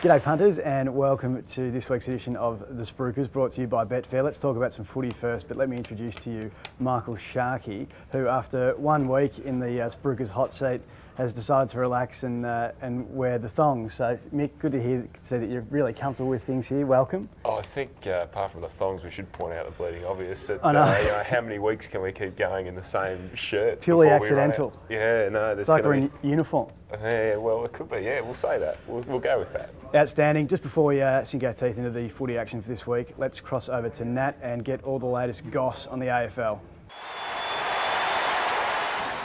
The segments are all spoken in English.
G'day punters, and welcome to this week's edition of the Spruikers, brought to you by Betfair. Let's talk about some footy first, but let me introduce to you Michael Sharkie, who after 1 week in the Spruikers hot seat has decided to relax and wear the thongs. So Mick, good to see that you're really comfortable with things here. Welcome. Oh, I think apart from the thongs, we should point out the bleeding obvious. That, I know. how many weeks can we keep going in the same shirt? Purely accidental. Yeah, no. It's like we're in uniform. Yeah, well, it could be. Yeah, we'll say that. We'll go with that. Outstanding. Just before we sink our teeth into the footy action for this week, let's cross over to Nat and get all the latest goss on the AFL.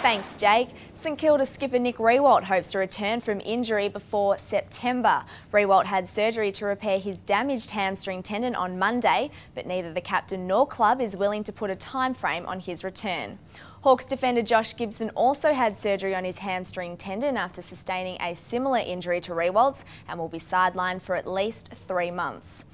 Thanks, Jake. St Kilda skipper Nick Riewoldt hopes to return from injury before September. Riewoldt had surgery to repair his damaged hamstring tendon on Monday, but neither the captain nor club is willing to put a time frame on his return. Hawks defender Josh Gibson also had surgery on his hamstring tendon after sustaining a similar injury to Riewoldt's and will be sidelined for at least 3 months.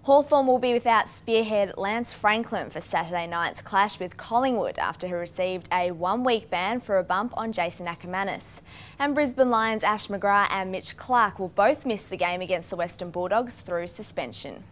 Hawthorn will be without spearhead Lance Franklin for Saturday night's clash with Collingwood after he received a 1-week ban for a bump on Jason Ackermanis. And Brisbane Lions Ash McGrath and Mitch Clark will both miss the game against the Western Bulldogs through suspension.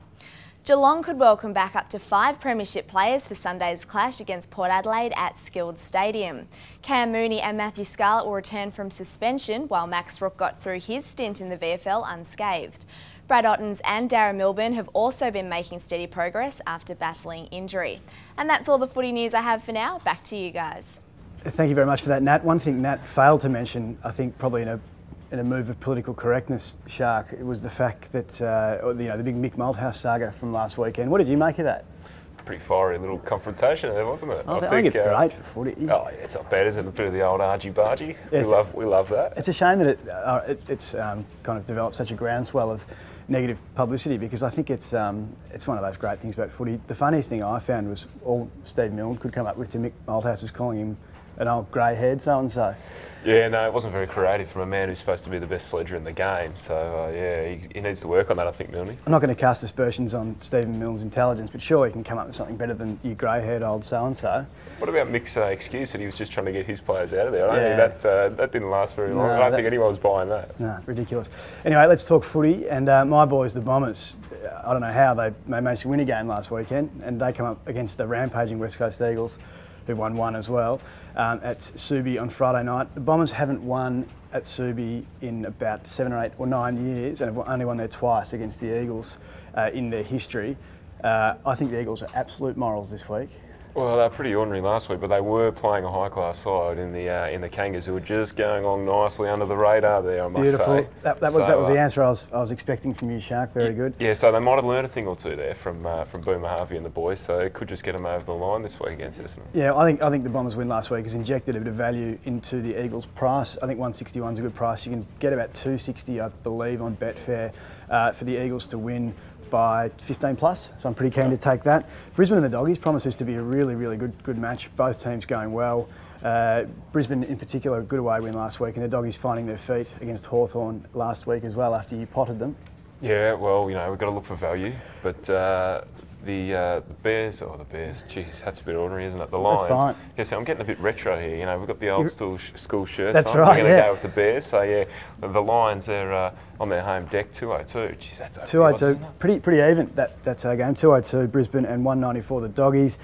Geelong could welcome back up to 5 premiership players for Sunday's clash against Port Adelaide at Skilled Stadium. Cam Mooney and Matthew Scarlett will return from suspension, while Max Rook got through his stint in the VFL unscathed. Brad Ottens and Darren Milburn have also been making steady progress after battling injury. And that's all the footy news I have for now. Back to you guys. Thank you very much for that, Nat. One thing Nat failed to mention, I think probably in a move of political correctness, Shark, it was the fact that the big Mick Malthouse saga from last weekend. What did you make of that? Pretty fiery little confrontation there, wasn't it? I think it's great for footy. Oh, yeah, it's not bad, is it? A bit of the old argy-bargy. We love that. It's a shame that it's kind of developed such a groundswell of negative publicity, because I think it's one of those great things about footy. The funniest thing I found was all Steve Milne could come up with to Mick Malthouse was calling him an old grey-haired so-and-so. Yeah, no, it wasn't very creative from a man who's supposed to be the best sledger in the game. So, yeah, he needs to work on that, I think, Milne. I'm not going to cast aspersions on Stephen Milne's intelligence, but surely he can come up with something better than you grey-haired old so-and-so. What about Mick's excuse that he was just trying to get his players out of there? I don't think that didn't last very long. I don't think anyone was buying that. No, ridiculous. Anyway, let's talk footy. And my boys, the Bombers, I don't know how they managed to win a game last weekend, and they come up against the rampaging West Coast Eagles, who won 1 as well, at Subi on Friday night. The Bombers haven't won at Subi in about 7 or 8 or 9 years, and have only won there twice against the Eagles in their history. I think the Eagles are absolute morals this week. Well, they were pretty ordinary last week, but they were playing a high-class side in the Kangas, who were just going along nicely under the radar there, I must say. That was the answer I was expecting from you, Shark. Very good. Yeah, so they might have learned a thing or two there from Boomer Harvey and the boys, so it could just get them over the line this week against Essendon. Yeah, I think the Bombers win last week has injected a bit of value into the Eagles' price. I think 161 is a good price. You can get about 260, I believe, on Betfair for the Eagles to win by 15 plus, so I'm pretty keen to take that. Brisbane and the Doggies promises to be a really, really good match. Both teams going well. Brisbane in particular, a good away win last week, and the Doggies finding their feet against Hawthorn last week as well after you potted them. Yeah, well, we've got to look for value, but the Bears, geez, that's a bit ordinary, isn't it? The Lions. That's fine. Yeah, so I'm getting a bit retro here, we've got the old school shirts that's on. Right, We're going to go with the Bears, so yeah, the Lions are on their home deck, 202. Geez, that's 202, pretty even, that's our game. 202 Brisbane and 194 the Doggies.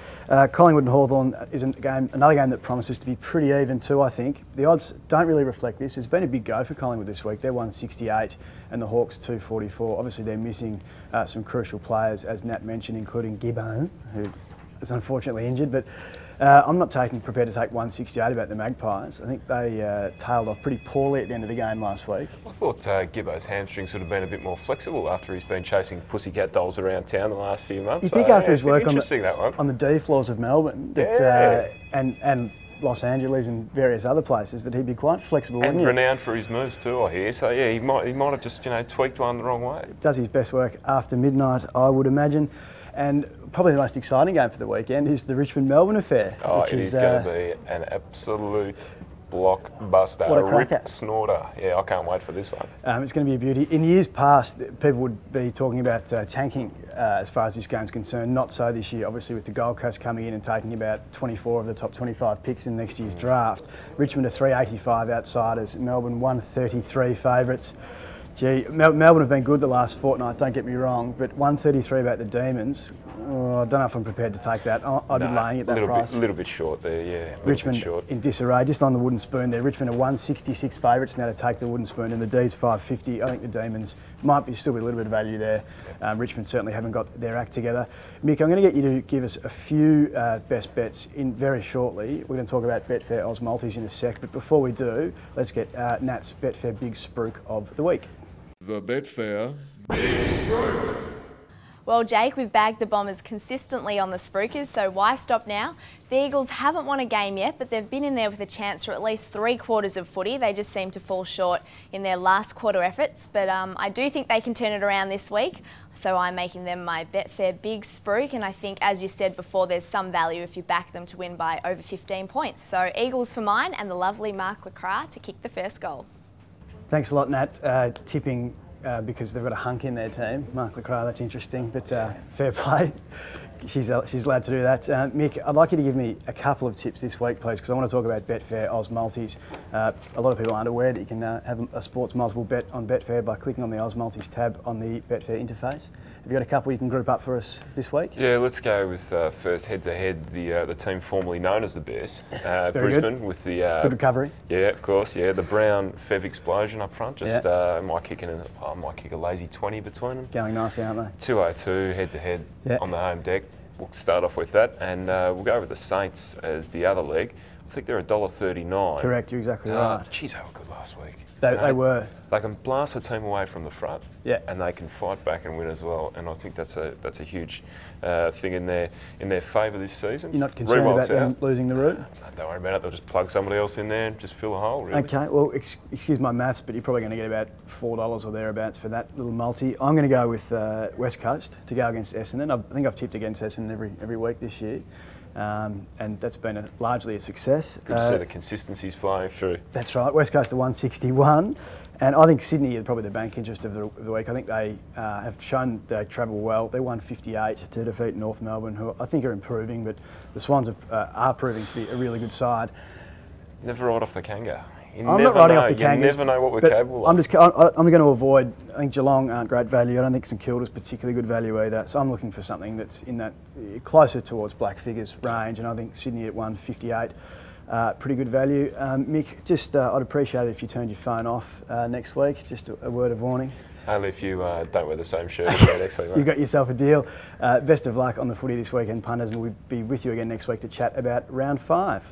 Collingwood and Hawthorn is another game that promises to be pretty even too, I think. The odds don't really reflect this. It's been a big go for Collingwood this week. They're 168 and the Hawks 244. Obviously they're missing some crucial players, as Nat mentioned, including Gibbo, who is unfortunately injured, but I'm not prepared to take 168 about the Magpies. I think they tailed off pretty poorly at the end of the game last week. I thought Gibbo's hamstrings would have been a bit more flexible after he's been chasing pussycat dolls around town the last few months. You think after his work on the D floors of Melbourne and Los Angeles and various other places that he'd be quite flexible, and renowned for his moves too, I hear. So yeah, he might have just tweaked one the wrong way. Does his best work after midnight, I would imagine. And probably the most exciting game for the weekend is the Richmond-Melbourne affair. Oh, it is going to be an absolute blockbuster, what a rip snorter. Yeah, I can't wait for this one. It's going to be a beauty. In years past, people would be talking about tanking as far as this game's concerned. Not so this year, obviously, with the Gold Coast coming in and taking about 24 of the top 25 picks in next year's draft. Richmond are 385 outsiders, Melbourne 133 favourites. Gee, Melbourne have been good the last fortnight, don't get me wrong, but 133 about the Demons, I don't know if I'm prepared to take that. I'd be laying at that price. A little bit short there, yeah. Richmond in disarray, just on the wooden spoon there. Richmond are 166 favourites now to take the wooden spoon, and the D's 550. I think the Demons might still be a little bit of value there. Richmond certainly haven't got their act together. Mick, I'm going to get you to give us a few best bets in very shortly. We're going to talk about Betfair Oz Multis in a sec, but before we do, let's get Nat's Betfair Big Spruik of the week. The Betfair Big Spruik. Well, Jake, we've bagged the Bombers consistently on the Spruikers, so why stop now? The Eagles haven't won a game yet, but they've been in there with a chance for at least 3 quarters of footy. They just seem to fall short in their last quarter efforts, but I do think they can turn it around this week. So I'm making them my Betfair Big Spruik, and I think, as you said before, there's some value if you back them to win by over 15 points. So Eagles for mine, and the lovely Mark Lacroix to kick the first goal. Thanks a lot, Nat. Tipping because they've got a hunk in their team. Mark Lacroix, that's interesting, but fair play. She's allowed to do that. Mick, I'd like you to give me a couple of tips this week, please, because I want to talk about Betfair Oz Multis. A lot of people aren't aware that you can have a sports multiple bet on Betfair by clicking on the Oz Multis tab on the Betfair interface. Have you got a couple you can group up for us this week? Yeah, let's go with first head-to-head, the team formerly known as the Bears, Brisbane, good. with the... Good recovery. Yeah, of course, yeah. The Brown Fev explosion up front, just might kick a lazy 20 between them. Going nicely, aren't they? 202 head-to-head on the home deck. We'll start off with that, and we'll go with the Saints as the other leg. I think they're $1.39. Correct, you're exactly right. Geez, they were good last week. They were. They can blast a team away from the front, yeah, and they can fight back and win as well. And I think that's a huge thing in their favour this season. You're not concerned about them losing the route? No, don't worry about it. They'll just plug somebody else in there and just fill a hole, really. Okay, well, excuse my maths, but you're probably going to get about $4 or thereabouts for that little multi. I'm going to go with West Coast to go against Essendon. I think I've tipped against Essendon every week this year. And that's been largely a success. Good to see the consistency's flowing through. That's right. West Coast are 161, and I think Sydney are probably the bank interest of the week. I think they have shown they travel well. They're 158 to defeat North Melbourne, who I think are improving, but the Swans are proving to be a really good side. Never right off the Kanga. I'm not writing off the Kangas. You never know what we're capable of. I'm going to avoid. I think Geelong aren't great value. I don't think St Kilda's particularly good value either. So I'm looking for something that's in that closer towards black figures range. And I think Sydney at 158, pretty good value. Mick, just I'd appreciate it if you turned your phone off next week. Just a word of warning. Only if you don't wear the same shirt again next week. You got yourself a deal. Best of luck on the footy this weekend, punters, and we'll be with you again next week to chat about round 5.